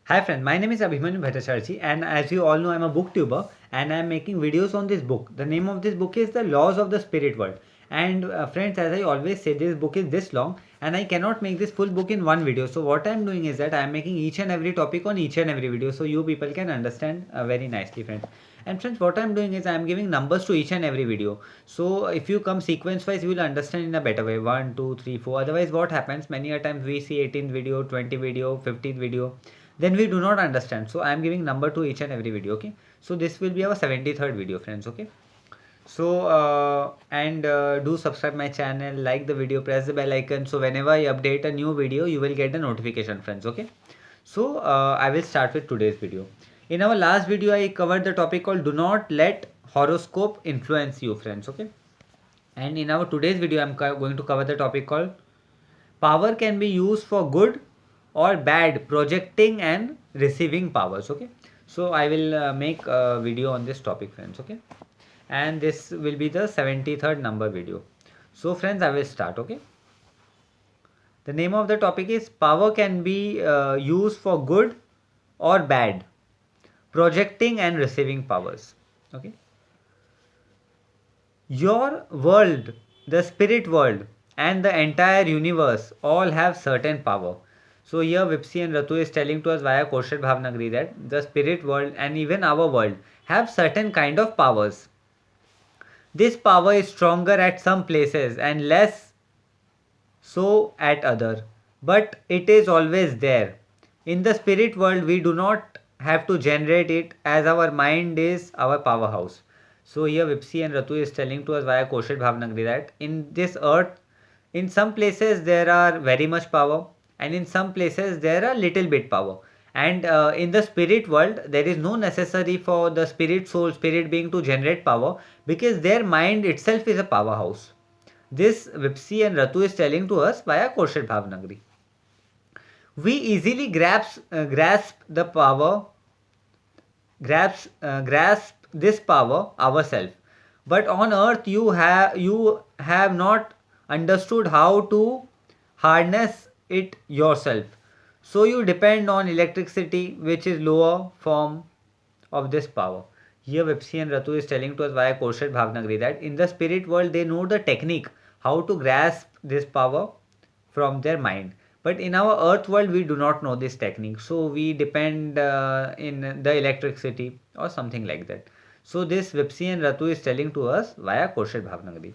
Hi friend, my name is Abhimanyu Bhattacharjee and as you all know I'm a booktuber and I'm making videos on this book. The name of this book is The Laws of the Spirit World. And friends, as I always say, this book is this long and I cannot make this full book in one video. So what I'm doing is that I'm making each and every topic on each and every video so you people can understand very nicely, friends. And friends, what I'm doing is I'm giving numbers to each and every video. So if you come sequence wise, you will understand in a better way. 1, 2, 3, 4. Otherwise, what happens? Many a times we see 18th video, 20 video, 15th video, then we do not understand. So I am giving number to each and every video. Okay, so this will be our 73rd video, friends. Okay, so and do subscribe my channel, like the video, press the bell icon, so whenever I update a new video you will get the notification, friends. Okay, so I will start with today's video. In our last video I covered the topic called do not let horoscope influence you, friends. Okay, and in our today's video I'm going to cover the topic called power can be used for good or bad, projecting and receiving powers. Okay, so I will make a video on this topic, friends. Okay, and this will be the 73rd number video. So friends, I will start. Okay, the name of the topic is power can be used for good or bad, projecting and receiving powers. Okay, your world, the spirit world, and the entire universe all have certain power. So here Vipsi and Ratu is telling to us via Kosher Bhavnagri that the spirit world and even our world have certain kind of powers. This power is stronger at some places and less so at other, but it is always there. In the spirit world we do not have to generate it as our mind is our powerhouse. So here Vipsi and Ratu is telling to us via Kosher Bhavnagri that in this earth, in some places there are very much power and in some places there are little bit power. And in the spirit world there is no necessary for the spirit soul, spirit being to generate power because their mind itself is a powerhouse. This Vipsi and Ratu is telling to us via Kosher Bhavnagri. We easily grasp the power, grasp this power ourselves. But on earth you have not understood how to harness it yourself. So you depend on electricity, which is lower form of this power. Here Vipsi and Ratu is telling to us via Kosher Bhavnagri that in the spirit world they know the technique how to grasp this power from their mind. But in our earth world we do not know this technique. So we depend in the electricity or something like that. So this Vipsi and Ratu is telling to us via Kosher Bhavnagri.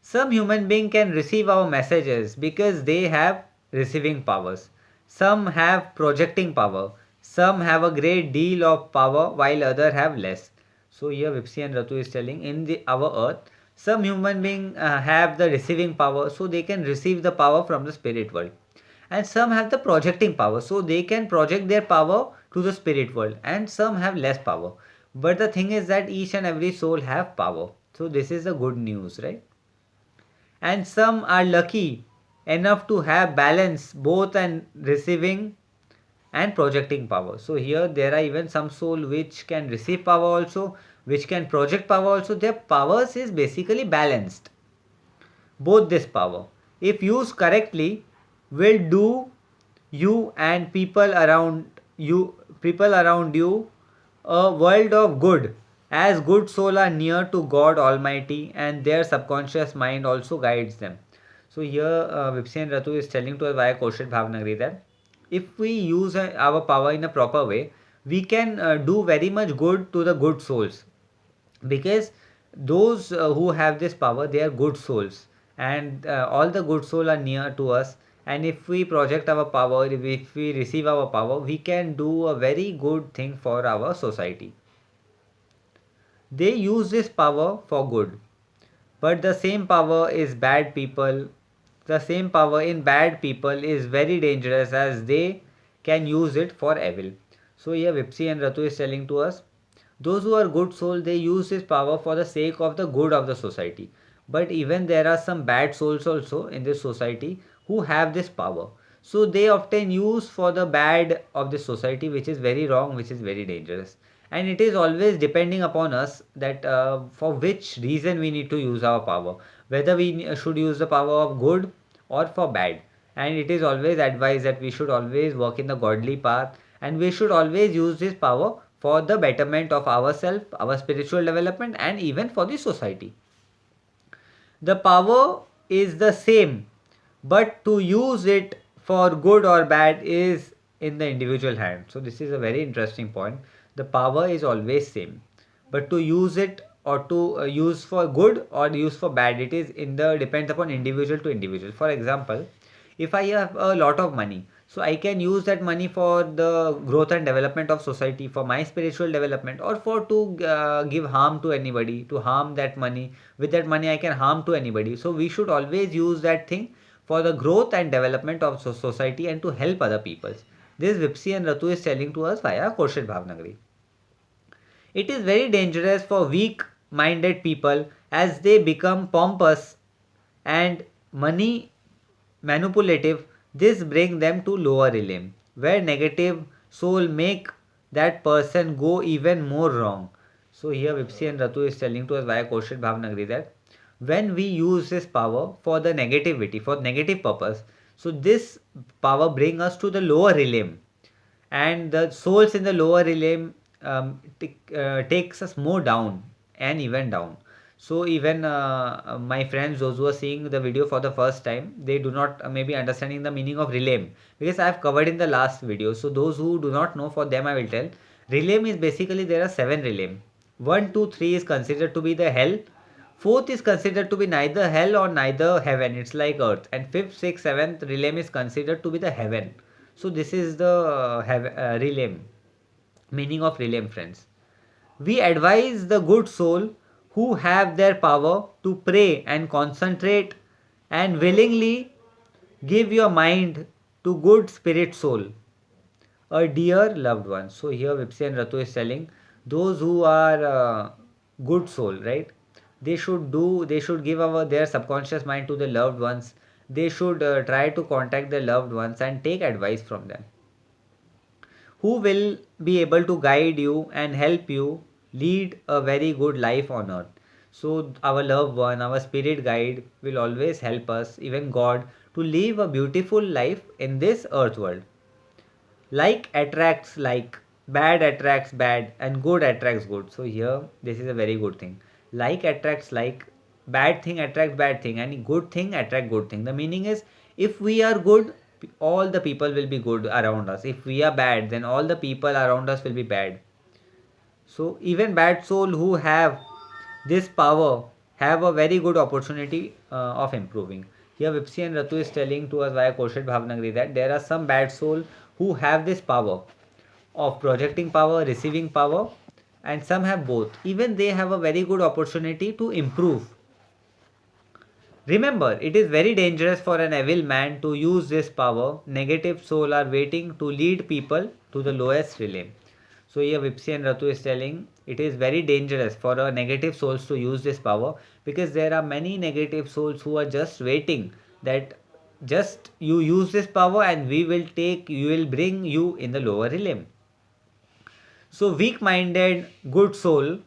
Some human being can receive our messages because they have receiving powers. Some have projecting power. Some have a great deal of power while other have less. So here Vipsi and Ratu is telling in our earth, some human being have the receiving power so they can receive the power from the spirit world. And some have the projecting power so they can project their power to the spirit world. And some have less power. But the thing is that each and every soul have power. So this is the good news, right? And some are lucky enough to have balance both and receiving and projecting power. So here there are even some soul which can receive power also, which can project power also. Their powers is basically balanced, both this power if used correctly will do you and people around you a world of good, as good soul are near to God Almighty and their subconscious mind also guides them. So here Vipsi and Ratu is telling to us via Kosher Bhavnagri that if we use our power in a proper way we can do very much good to the good souls, because those who have this power they are good souls, and all the good souls are near to us. And if we project our power, if we receive our power, we can do a very good thing for our society. They use this power for good, but the same power is bad people, the same power in bad people is very dangerous as they can use it for evil. So here Vipsi and Ratu is telling to us those who are good soul they use this power for the sake of the good of the society. But even there are some bad souls also in this society who have this power. So they often use for the bad of the society, which is very wrong, which is very dangerous. And it is always depending upon us that for which reason we need to use our power, whether we should use the power of good or for bad. and it is always advised that we should always work in the godly path, and we should always use this power for the betterment of ourselves, our spiritual development, and even for the society. The power is the same, but to use it for good or bad is in the individual hand. So this is a very interesting point. The power is always same, but to use it or to use for good or use for bad, it is in the depends upon individual to individual. For example, if I have a lot of money, so I can use that money for the growth and development of society, for my spiritual development, or for to give harm to anybody, to harm that money. With that money I can harm to anybody. So we should always use that thing for the growth and development of society and to help other people. This Vipsi and Ratu is telling to us via Khurshid Bhavnagri. It is very dangerous for weak minded people as they become pompous and money manipulative. This brings them to lower realm, where negative soul make that person go even more wrong. So here Vipsi and Ratu is telling to us via Khurshid Bhavnagri that when we use this power for the negativity, for negative purpose, so this power bring us to the lower realm, and the souls in the lower realm takes us more down and even down. So even my friends, those who are seeing the video for the first time, they do not maybe understanding the meaning of realm, because I have covered in the last video. So those who do not know, for them I will tell. Realm is basically, there are 7 realm. 1, 2, 3 is considered to be the hell. Fourth is considered to be neither hell or neither heaven. It's like earth. And fifth, sixth, seventh realm is considered to be the heaven. So this is the realm, meaning of realm, friends. We advise the good soul who have their power to pray and concentrate and willingly give your mind to good spirit soul, a dear loved one. So here Vipsi and Ratu is telling those who are good soul, right? They should give their subconscious mind to the loved ones. They should try to contact their loved ones and take advice from them, who will be able to guide you and help you lead a very good life on earth. So, our loved one, our spirit guide will always help us, even God, to live a beautiful life in this earth world. Like attracts like, bad attracts bad, and good attracts good. So, here, this is a very good thing. Like attracts like, bad thing attracts bad thing, and good thing attract good thing. The meaning is, if we are good, all the people will be good around us. If we are bad, then all the people around us will be bad. So even bad soul who have this power have a very good opportunity of improving. Here Vipsi and Ratu is telling to us via Khurshid Bhavnagri that there are some bad soul who have this power of projecting power, receiving power, and some have both. Even they have a very good opportunity to improve. Remember, it is very dangerous for an evil man to use this power. Negative soul are waiting to lead people to the lowest realm. So here Vipsi and Ratu is telling it is very dangerous for a negative souls to use this power, because there are many negative souls who are just waiting that just you use this power and we will take, you will bring you in the lower realm. So weak minded good soul,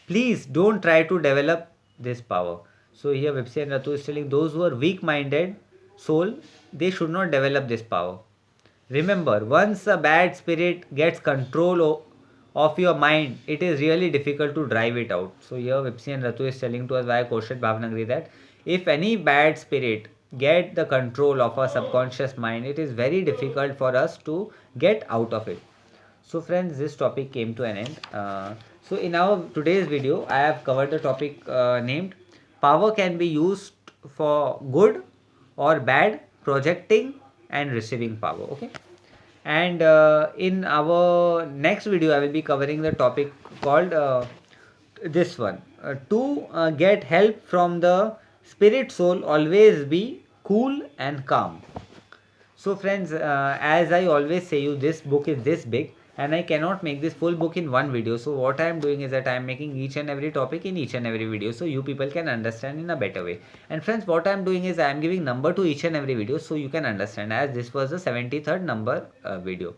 please don't try to develop this power. So here Vipsi and Ratu is telling those who are weak minded soul, they should not develop this power. Remember, once a bad spirit gets control of your mind, it is really difficult to drive it out. So here Vipsi and Ratu is telling to us via Khurshid Bhavnagri that if any bad spirit get the control of our subconscious mind, it is very difficult for us to get out of it. So friends, this topic came to an end. So in our today's video, I have covered the topic named power can be used for good or bad, projecting and receiving power. Okay. And in our next video, I will be covering the topic called this one. To get help from the spirit soul, always be cool and calm. So friends, as I always say you, this book is this big and I cannot make this full book in one video. So what I am doing is that I am making each and every topic in each and every video, so you people can understand in a better way. And friends, what I am doing is I am giving number to each and every video so you can understand, as this was the 73rd number video.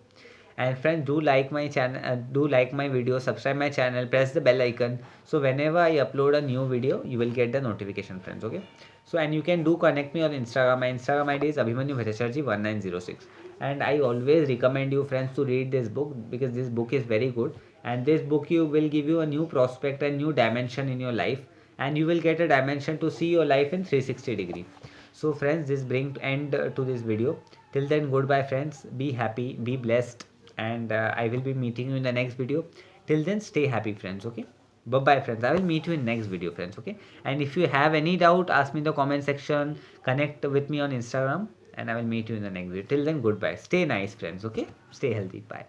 And friends, do like my channel, do like my video, subscribe my channel, press the bell icon, so whenever I upload a new video you will get the notification, friends. Okay, So, and you can do connect me on Instagram. My Instagram ID is Abhimanyu Bhattacharjee 1906. And I always recommend you friends to read this book, because this book is very good, and this book you will give you a new prospect and new dimension in your life, and you will get a dimension to see your life in 360-degree. So friends, this brings end to this video. Till then, goodbye friends, be happy, be blessed, and I will be meeting you in the next video. Till then, stay happy friends. Okay, bye bye friends, I will meet you in next video friends. Okay, and if you have any doubt, ask me in the comment section, connect with me on Instagram, and I will meet you in the next video. Till then, goodbye, stay nice friends. Okay, stay healthy, bye.